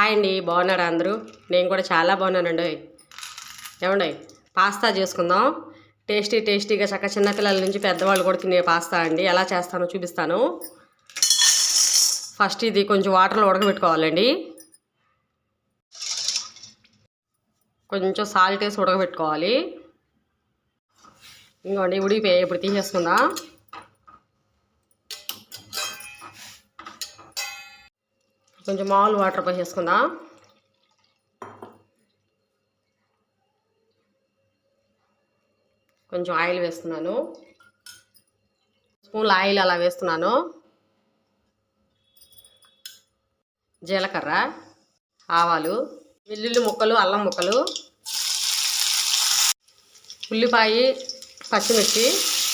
Hi అండి, బాగున్నారా అందరూ? నేను కూడా చాలా బాగున్నానండి. ఏమండి, పాస్తా చేసుకుందాం. టేస్టీగా చక్క చిన్నపిల్లల నుంచి పెద్దవాళ్ళు కూడా తినే పాస్తా అండి. ఎలా చేస్తానో చూపిస్తాను. ఫస్ట్ ఇది కొంచెం వాటర్లో ఉడకబెట్టుకోవాలండి. కొంచెం సాల్ట్ వేసి ఉడకబెట్టుకోవాలి. ఇంకోండి ఉడికిపోయి ఇప్పుడు తీసేసుకుందాం. కొంచెం మామూలు వాటర్ పోసేసుకుందాం. కొంచెం ఆయిల్ వేస్తున్నాను. స్పూన్ల ఆయిల్ అలా వేస్తున్నాను. జీలకర్ర, ఆవాలు, వెల్లుల్లి ముక్కలు, అల్లం ముక్కలు, ఉల్లిపాయ, పచ్చిమిర్చి,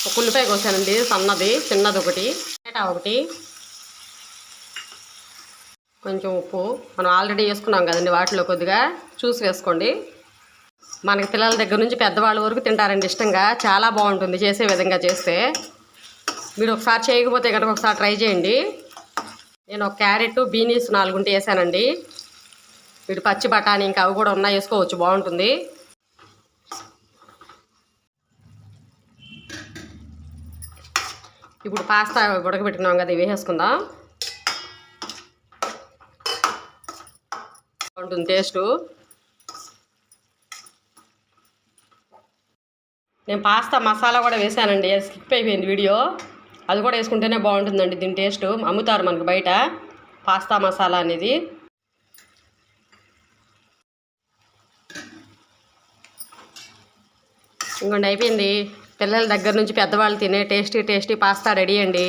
ఒక ఉల్లిపాయ కోసానండి సన్నది, చిన్నది ఒకటి, టమాటా ఒకటి, కొంచెం ఉప్పు. మనం ఆల్రెడీ వేసుకున్నాం కదండి, వాటిలో కొద్దిగా చూసి వేసుకోండి. మనకి పిల్లల దగ్గర నుంచి పెద్దవాళ్ళ వరకు తింటారండి ఇష్టంగా. చాలా బాగుంటుంది చేసే విధంగా చేస్తే. మీరు ఒకసారి చేయకపోతే కనుక ఒకసారి ట్రై చేయండి. నేను ఒక క్యారెట్, బీనీస్ 4 ఉంటే వేసానండి. వీటి పచ్చి బఠానీ ఇంకా అవి కూడా ఉన్నాయి, వేసుకోవచ్చు, బాగుంటుంది. ఇప్పుడు పాస్తా ఉడకబెట్టుకున్నాం కదా, ఇవి వేసేసుకుందాం. బాగుంటుంది టేస్టు. నేను పాస్తా మసాలా కూడా వేసానండి, స్కిప్ అయిపోయింది వీడియో. అది కూడా వేసుకుంటేనే బాగుంటుందండి దీని టేస్ట్. అమ్ముతారు మనకు బయట పాస్తా మసాలా అనేది. ఇంకోండి అయిపోయింది. పిల్లల దగ్గర నుంచి పెద్దవాళ్ళు తినే టేస్టీ పాస్తా రెడీ అండి.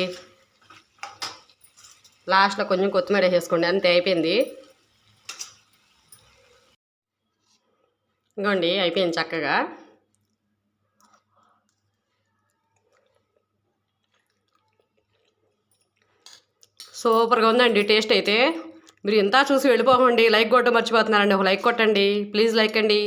లాస్ట్లో కొంచెం కొత్తిమీర వేసేసుకోండి, అంతే, అయిపోయింది. ఇంకోండి అయిపోయింది చక్కగా. సూపర్గా ఉందండి టేస్ట్ అయితే. మీరు ఇంత చూసి వెళ్ళిపోకండి, లైక్ కొట్టడం మర్చిపోతున్నారండి. ఒక లైక్ కొట్టండి ప్లీజ్, లైక్ అండి.